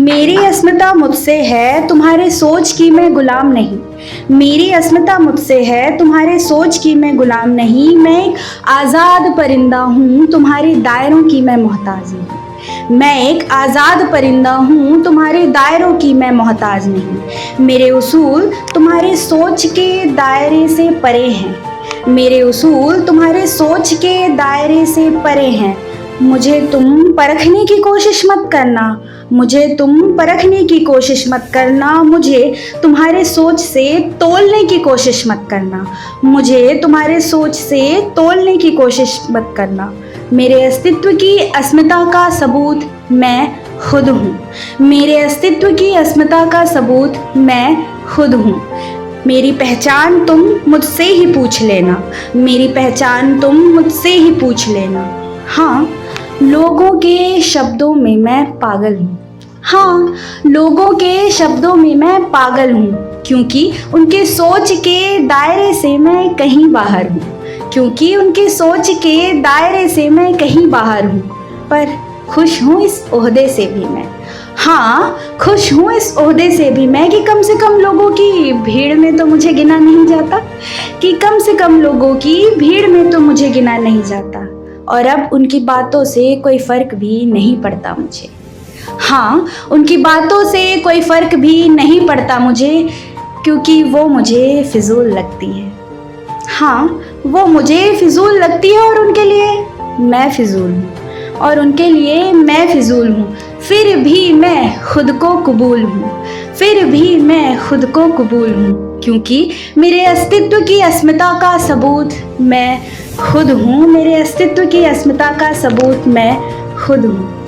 मेरी अस्मिता मुझसे है, तुम्हारे सोच की मैं गुलाम नहीं। मेरी अस्मिता मुझसे है, तुम्हारे सोच की मैं गुलाम नहीं। मैं एक आज़ाद परिंदा हूँ, तुम्हारे दायरों की मैं मोहताज नहीं। मैं एक आज़ाद परिंदा हूँ, तुम्हारे दायरों की मैं मोहताज नहीं। मेरे उसूल तुम्हारे सोच के दायरे से परे हैं। मेरे उसूल तुम्हारे सोच के दायरे से परे हैं। मुझे तुम परखने की कोशिश मत करना। मुझे तुम परखने की कोशिश मत करना। मुझे तुम्हारे सोच से तोलने की कोशिश मत करना। मुझे तुम्हारे सोच से तोलने की कोशिश मत करना। मेरे अस्तित्व की अस्मिता का सबूत मैं खुद हूँ। मेरे अस्तित्व की अस्मिता का सबूत मैं खुद हूँ। मेरी पहचान तुम मुझसे ही पूछ लेना। मेरी पहचान तुम मुझसे ही पूछ लेना। हाँ, लोगों के शब्दों में मैं पागल हूँ। हाँ, लोगों के शब्दों में मैं पागल हूँ, क्योंकि उनके सोच के दायरे से मैं कहीं बाहर हूँ। क्योंकि उनके सोच के दायरे से मैं कहीं बाहर हूँ। पर खुश हूँ इस ओहदे से भी मैं। हाँ, खुश हूँ इस ओहदे से भी मैं कि कम से कम लोगों की भीड़ में तो मुझे गिना नहीं जाता। कि कम से कम लोगों की भीड़ में तो मुझे गिना नहीं जाता। और अब उनकी बातों से कोई फ़र्क भी नहीं पड़ता मुझे। हाँ, उनकी बातों से कोई फ़र्क भी नहीं पड़ता मुझे, क्योंकि वो मुझे फिजूल लगती है। हाँ, वो मुझे फिजूल लगती है और उनके लिए मैं फिजूल हूँ। और उनके लिए मैं फिजूल हूँ। फिर भी मैं खुद को कबूल हूँ। फिर भी मैं खुद को कबूल हूँ, क्योंकि मेरे अस्तित्व की अस्मिता का सबूत मैं खुद हूँ। मेरे अस्तित्व की अस्मिता का सबूत मैं खुद हूँ।